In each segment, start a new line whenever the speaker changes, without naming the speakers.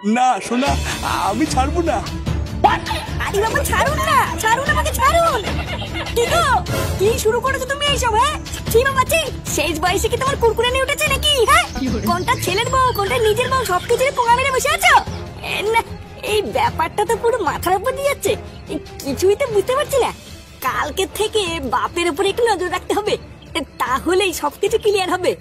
না সোনা, আমি ছাড়বো না।
আরে বাবা ছাড়ুন না, ছাড়ুন আমাকে, ছাড়ুন। কি গো, কি শুরু করেছো তুমি এইসব? হ্যাঁ ছি বাবা ছি, শেষ বয়সে কি তোমার কুরকুরে নিয়ে উঠেছে নাকি? হ্যাঁ কোনটা ছেলের বউ কোনটা নিজের বউ সবকিছুরই পোঙা মেরে বসে আছো। না, এই ব্যাপারটা তো পুরো মাথার উপর দিয়ে যাচ্ছে, কিছুই তো বুঝতে পারছি না। কালকে থেকে বাপের উপর একটু নজর রাখতে হবে, তাহলেই সবকিছু ক্লিয়ার হবে।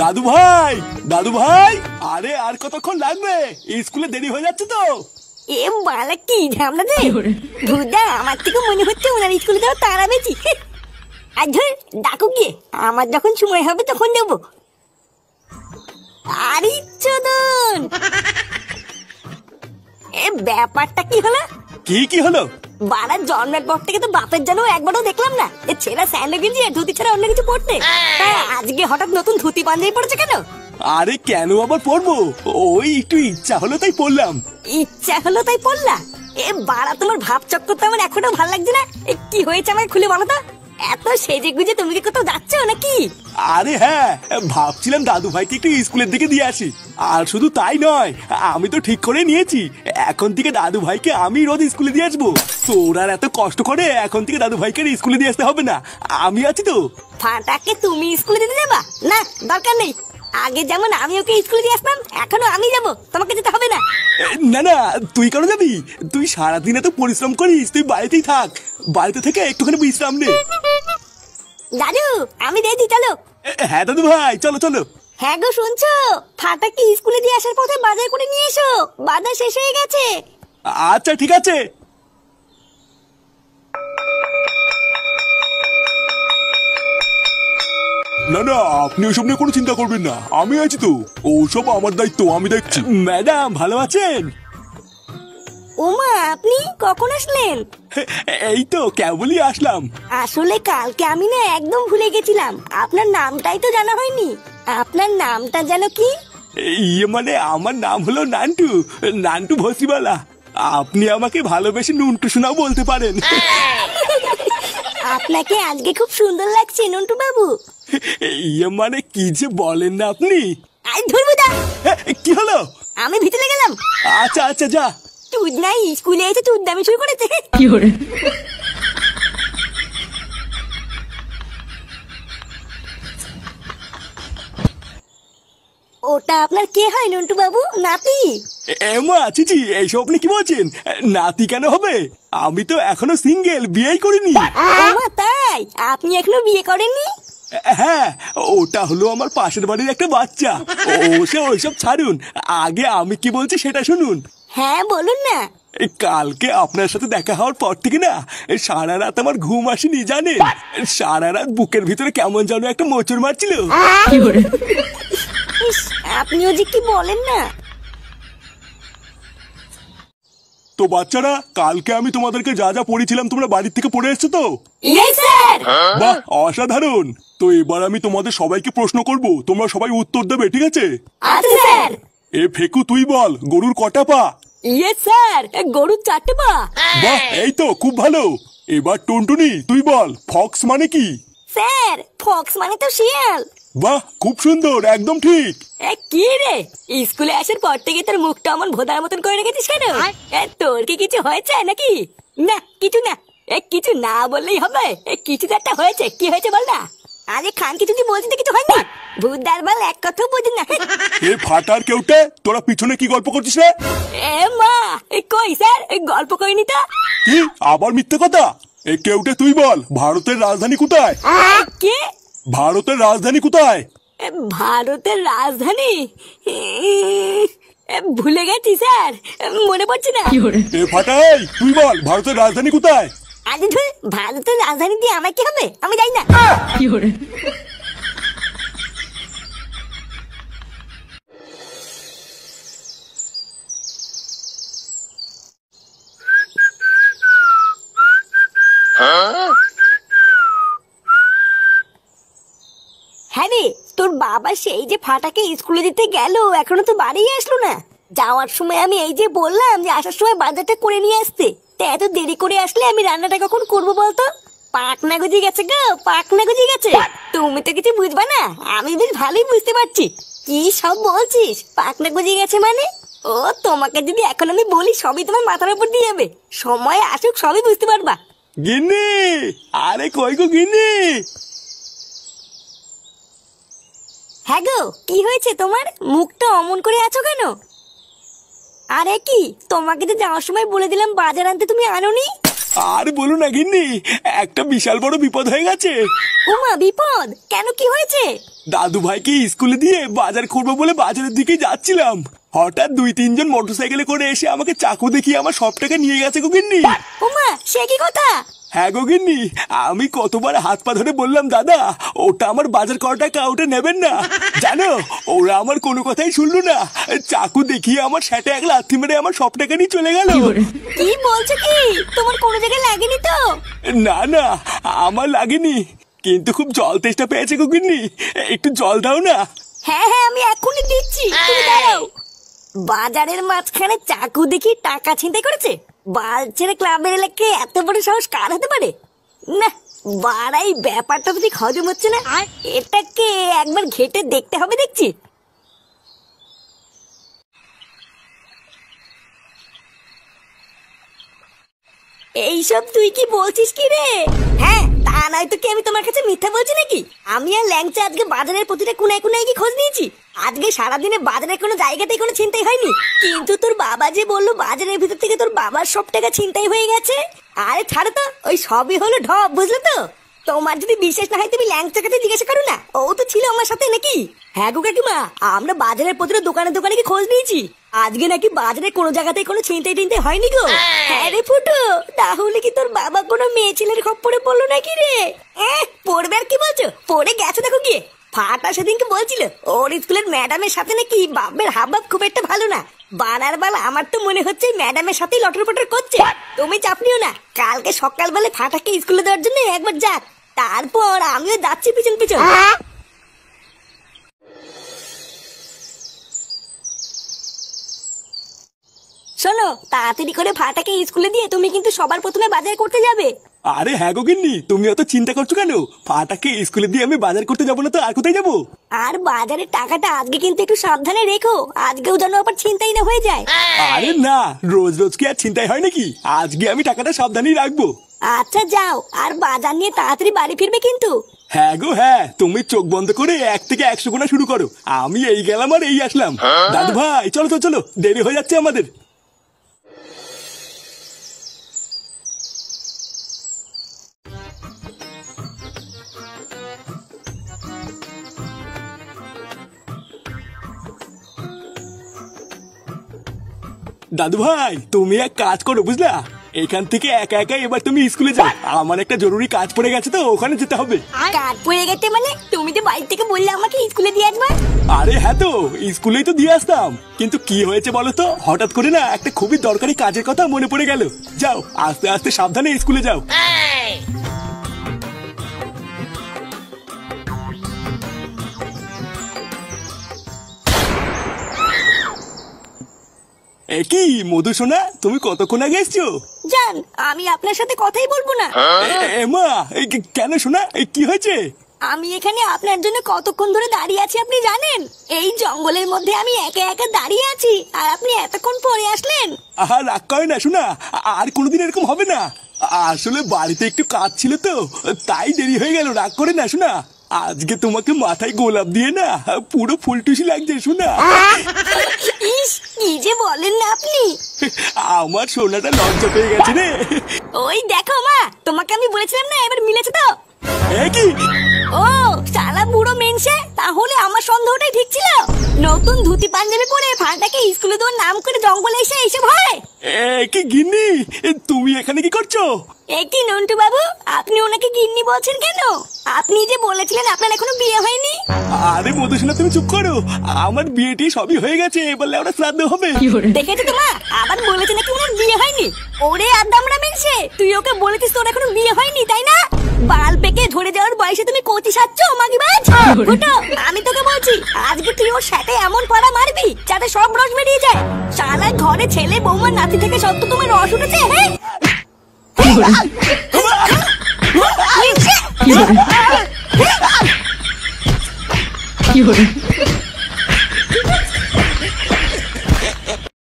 দাদু ভাই, দাদু ভাই, আরে আর কতক্ষণ লাগবে? স্কুলে দেরি হয়ে যাচ্ছে তো।
এ বালা কি ঝামলা রে ভুদা, আমার থেকে মনে হচ্ছে ওনার স্কুলে যাওয়া তারা বেশি। আর ধর ডাকু গিয়ে, আমার যখন সময় হবে তখন দেবো। আরে চোদন, এ ব্যাপারটা কি হলো?
কি হলো?
বাড়ার জন্মের পর থেকে তো বাপের জন্য একবারও দেখলাম না এ ছেঁড়া স্যান্ডো গেঞ্জি আর ধুতি ছাড়া অন্য কিছু পড়তে। আজকে হঠাৎ নতুন ধুতি পাঞ্জাবি পড়েছে কেন?
আরে কেন আবার পড়বো, ওই একটু ইচ্ছা হলো তাই পড়লাম।
ইচ্ছা হলো তাই পড়লা? এ বাড়া, তোমার ভাব চক্কর তো আমার এখনো ভালো লাগছে না। কি হয়েছে আমাকে খুলে বলো তো। এত সেজে গুজে তুমি কি কোথাও যাচ্ছ নাকি?
আরে হ্যাঁ, ভাবছিলাম দাদু ভাইকে একটু স্কুলের দিকে দিয়ে আসি। আর শুধু তাই নয়, আমি তো ঠিক করে নিয়েছি এখন থেকে দাদু ভাইকে আমি রোজ স্কুলে দিয়ে আসবো। তোর আর এত কষ্ট করে এখন থেকে দাদু ভাইকে স্কুলে দিয়ে আসতে হবে না, আমি আছি তো।
ফাটাকে তুমি স্কুলে দিতে যাবা? না, দরকার নেই। আগে যেমন আমি ওকে স্কুলে দিয়ে আসতাম, এখনো আমি যাবো, তোমাকে যেতে হবে না।
না না, তুই কেন যাবি? তুই সারাদিন এত পরিশ্রম করিস, তুই বাড়িতেই থাক। বাড়িতে থেকে একটুখানি বিশ্রাম নে।
দাদু আমি রেডি, চলো।
হ্যাঁ দাদু ভাই, চলো চলো।
হ্যাঁ গো শুনছো, ফাটাকে স্কুলে দিয়ে আসার পথে বাজার করে নিয়ে এসো, বাজার শেষ হয়ে গেছে।
আচ্ছা ঠিক আছে। না না, আপনি ওসব নিয়ে কোনো চিন্তা করবেন না, আমি আছি তো। ওসব আমার দায়িত্ব, আমি দেখছি। ম্যাডাম ভালো আছেন?
ওমা, আপনি কখন আসলেন?
এই তো কেবলই আসলাম।
আসলে কালকে আমি না একদম ভুলে গেছিলাম, আপনার নামটাই তো জানা হয়নি। আপনার নামটা যেন কি?
ইয়ে মানে আমার নাম হলো নান্টু, নান্টু ভসিবালা। আপনি আমাকে ভালোবেসে নুন্টু শোনাও বলতে পারেন।
আপনাকে আজকে খুব সুন্দর লাগছে নন্টু বাবু।
ইয়ে মানে কি যে বলেন না আপনি।
আই ধরবো দা।
কি হলো?
আমি ভিতরে গেলাম।
আচ্ছা আচ্ছা যা।
তুই নাই স্কুলে এসে তুই দামি শুরু করেছে।
কি করে?
ওটা আপনার কে হয় নন্টু বাবু? নাতি?
এমা চিচি, এইসব আপনি কি বলছেন? নাতি কেন হবে? আমি তো এখনো সিঙ্গেল, বিয়েই করিনি।
ওমা তাই? আপনি এখনো বিয়ে করেননি?
হ্যাঁ, ওটা হলো আমার পাশের বাড়ির একটা বাচ্চা। ওইসব ছাড়ুন, আগে আমি কি বলছি সেটা শুনুন।
হ্যাঁ বলুন না।
কালকে আপনার সাথে দেখা হওয়ার পর থেকে না সারা রাত আমার ঘুম আসেনি জানেন। সারা রাত বুকের ভিতরে কেমন যেন একটা মোচড় মারছিল।
কি করে?
ইস, আপনিও যে কি বলেন না।
তো বাচ্চারা, কালকে আমি তোমাদেরকে যা যা পড়েছিলাম তোমরা বাড়ির থেকে পড়ে এসছো তো?
Yes sir.
বাহ, অসাধারণ। তো এবার আমি তোমাদের সবাইকে প্রশ্ন করব, তোমরা সবাই উত্তর দেবে, ঠিক আছে?
আচ্ছা স্যার।
এ ফেকু তুই বল, গরুর কটা পা?
ইয়েস স্যার, গরুর 4টে পা।
বাহ, এই তো খুব ভালো। এবার টুনটুনি তুই বল, ফক্স মানে কি?
স্যার, ফক্স মানে তো শিয়াল।
বাহ, খুব সুন্দর, একদম ঠিক।
কি রে, স্কুলে আসার পর থেকে তোর মুখটা আমার ভোদার মতন করে রেখেছিস কেন? তোর কি কিছু হয়েছে নাকি? না কিছু না। কিছু না বললেই হবে, কিছু তো একটা হয়েছে। কি হয়েছে বল না। আরে খান, কিছু তুই বলছিস কিছু হয়নি। ভূতদার বল, এক কথাও বুঝি না।
এ ফাটার কেউটে, তোরা পিছনে কি গল্প করছিস রে?
এ মা, কই স্যার, গল্প করিনি তো।
কি আবার মিথ্যে কথা? এ কেউটে তুই বল, ভারতের রাজধানী কোথায়?
কে?
ভারতের রাজধানী কোথায়?
ভারতের রাজধানী? ভুলে গেছি স্যার, মনে পড়ছে না।
কি করে?
এ ফাটাই তুই বল, ভারতের রাজধানী কোথায়?
আরে ধুর, ভারতের রাজধানী দিয়ে আমার কি হবে, আমি যাই না।
কি করে?
হ্যাঁ রে, তোর বাবা সেই যে ফাটাকে স্কুলে দিতে গেল, এখনো তো বাড়ি আসলো না। যাওয়ার সময় আমি এই যে বললাম যে আসার সময় বাজারটা করে নিয়ে আসতে, তা এত দেরি করে আসলে আমি রান্নাটা কখন করবো বলতো? পাকনা গজি গেছে গো, পাকনা গজি গেছে। তুমি তো কিছু বুঝবা না, আমি বেশ ভালোই বুঝতে পারছি। কি সব বলছিস? পাকনা গজিয়ে গেছে মানে? ও তোমাকে যদি এখন আমি বলি সবই তোমার মাথার উপর দিয়ে যাবে। সময় আসুক সবই বুঝতে পারবা।
গিন্নি, আরে কই গো গিন্নি?
হ্যাঁ গো, কি হয়েছে তোমার? মুখটা অমন করে আছো কেন? আরে কি, তোমাকে তো যাওয়ার সময় বলে দিলাম বাজার আনতে, তুমি আনোনি?
আর বলো না গিন্নি, একটা বিশাল বড় বিপদ হয়ে গেছে।
ওমা, বিপদ? কেন, কি হয়েছে?
দাদু ভাইকে স্কুলে দিয়ে বাজার করবো বলে বাজারের দিকে যাচ্ছিলাম, হঠাৎ 2-3 জন মোটরসাইকেলে করে এসে আমাকে চাকু দেখিয়ে আমার সব টাকা নিয়ে গেছে গো গিন্নি।
ওমা, সে কি কথা?
হ্যাঁ গো গিন্নি, আমি কতবার হাত পা ধরে বললাম দাদা ওটা আমার বাজার করা টাকা, ওটা নেবেন না। জানো, ওরা আমার কোনো কথাই শুনলো না, চাকু দেখিয়ে আমার সেটা এক লাথি মেরে আমার সব টাকা নিয়ে চলে গেল।
কি বলছো কি? তোমার কোনো জায়গায় লাগেনি তো?
না না, আমার লাগেনি, কিন্তু খুব জল তেষ্টা পেয়েছে গো গিন্নি, একটু জল দাও না।
হ্যাঁ হ্যাঁ, আমি এখনই দিচ্ছি, তুমি দাঁড়াও। বাজারের মাঝখানে চাকু দেখি টাকা ছিনতাই করেছে? বালছেড়ে ক্লাবের এলাকায় এত বড় সাহস কার হতে পারে? না, বাড়াই ব্যাপারটা তো ঠিক হজম হচ্ছে না। এটাকে একবার ঘেটে দেখতে হবে দেখছি। এইসব তুই কি বলছিস কি রে? হ্যাঁ, তা নয় তো কি আমি তোমার কাছে মিথ্যা বলছি নাকি? আমি আর ল্যাংচা আজকে বাজারের প্রতিটা কোনায় কোনায় কি খোঁজ নিয়েছি। আজকে সারাদিনে বাজারের কোনো জায়গাতেই কোনো ছিনতাই হয়নি, কিন্তু তোর বাবা যে বললো বাজারের ভিতর থেকে তোর বাবার সব টাকা ছিনতাই হয়ে গেছে। আরে ছাড়ো তো, ওই সবই হলো ঢপ, বুঝলে তো? তোমার যদি বিশ্বাস না হয় তুমি ল্যাংচার কাছে জিজ্ঞাসা করো না, ও তো ছিল আমার সাথে নাকি। হ্যাঁ গো কাকিমা, আমরা বাজারের প্রতিটা দোকানে দোকানে কি খোঁজ নিয়েছি, আজকে নাকি বাজারে কোনো জায়গাতে কোনো ছিনতাই টিনতাই হয়নি গো। হ্যাঁ রে ফুটো, তাহলে কি তোর বাবা কোনো মেয়ে ছেলের খপ্পরে পড়লো নাকি রে? পড়বে আর কি বলছো, পড়ে গেছে দেখো গিয়ে। ফাটা সেদিনকে বলছিল ওর স্কুলের ম্যাডামের সাথে নাকি বাপের হাবভাব খুব একটা ভালো না। বানার বেলা আমার তো মনে হচ্ছে ম্যাডামের সাথেই লটর পটর করছে। তুমি চাপ নিও না, কালকে সকালবেলা ফাটাকে স্কুলে দেওয়ার জন্য একবার যাক, তারপর আমিও যাচ্ছি পিছন পিছন। শোনো, তাড়াতাড়ি করে ফাটাকে স্কুলে দিয়ে তুমি কিন্তু সবার প্রথমে বাজার করতে যাবে।
আরে হ্যাঁ গো গিন্নি, তুমি অত চিন্তা করছো কেন? ফাটাকে স্কুলে দিয়ে আমি বাজার করতে যাবো না তো আর কোথায় যাবো?
আর বাজারের টাকাটা আজকে কিন্তু একটু সাবধানে রেখো, আজকেও যেন আবার ছিনতাই না হয়ে যায়।
আরে না, রোজ রোজ কি আর চিন্তাই হয় নাকি? আজকে আমি টাকাটা সাবধানেই রাখবো।
আচ্ছা যাও, আর বাজার নিয়ে তাড়াতাড়ি বাড়ি ফিরবে কিন্তু।
হ্যাঁ গো হ্যাঁ, তুমি চোখ বন্ধ করে 1 থেকে 100 গোনা শুরু করো, আমি এই গেলাম আর এই আসলাম। দাদু ভাই চলো চলো চলো, দেরি হয়ে যাচ্ছে আমাদের। দাদু ভাই তুমি এক কাজ করো বুঝলা, এখান থেকে একা একা এবার তুমি স্কুলে যাও, আমার একটা জরুরি কাজ পড়ে গেছে তো ওখানে যেতে হবে।
কাজ পড়ে গেছে মানে? তুমি তো বাড়ি থেকে বললে আমাকে স্কুলে দিয়ে আসবে।
আরে হ্যাঁ তো, স্কুলেই তো দিয়ে আসতাম, কিন্তু কি হয়েছে বলো তো, হঠাৎ করে না একটা খুবই দরকারি কাজের কথা মনে পড়ে গেল। যাও আস্তে আস্তে সাবধানে স্কুলে যাও। কি মধু সোনা, তুমি কতক্ষণ আগে এসছো?
জান, আমি আপনার সাথে কথাই বলবো না।
মা, কেন সোনা, কি হয়েছে?
আমি এখানে আপনার জন্য কতক্ষণ ধরে দাঁড়িয়ে আছি আপনি জানেন? এই জঙ্গলের মধ্যে আমি একা একা দাঁড়িয়ে আছি, আর আপনি এতক্ষণ পরে আসলেন।
আহা রাগ করে না শোনা, আর কোনোদিন এরকম হবে না। আসলে বাড়িতে একটু কাজ ছিল তো, তাই দেরি হয়ে গেল, রাগ করে না শোনা। আজকে তোমাকে মাথায় গোলাপ দিয়ে না পুরো ফুলটুসি লাগছে শোনা।
ইস, কি যে বলেন না আপনি।
আমার সোনাটা লজ্জা পেয়ে গেছে রে।
ওই দেখো মা, তোমাকে আমি বলেছিলাম না, এবার মিলেছে তো।
কি?
ও শালা বুড়ো মেনসে, তাহলে আমার সন্দেহটাই ঠিক ছিল। নতুন ধুতি পাঞ্জাবি পরে ফাটাকে স্কুলে দেওয়ার নাম করে জঙ্গলে এসে এইসব হয়?
কি গিন্নি, তুমি এখানে কি করছো?
কি নন্টু বাবু, আপনি ওনাকে গিন্নি বলছেন কেন? আপনি যে বলেছিলেন আপনার এখনো বিয়ে হয়নি।
আরে মধুসূদন তুমি চুপ করো, আমার বিয়েটি সবই হয়ে গেছে, এবার ওরা শ্রাদ্ধ হবে।
দেখেছো তো মা, আবার বলেছে নাকি ওনার বিয়ে হয়নি। ওরে আদামরা মেনসে, তুই ওকে বলেছিস তোর এখনো বিয়ে হয়নি তাই না? বাল পেকে ঝরে যাওয়ার বয়সে তুমি কচি সাজছো মাগিবাজ। ফুটো, আমি তোকে বলছি আজকে তুই ওর সাথে এমন পাড়া মারবি যাতে সব রস বেরিয়ে যায়। শালা ঘরে ছেলে বৌমা নাতি থেকে সব তো তোমার রস উঠেছে। হ্যাঁ
কি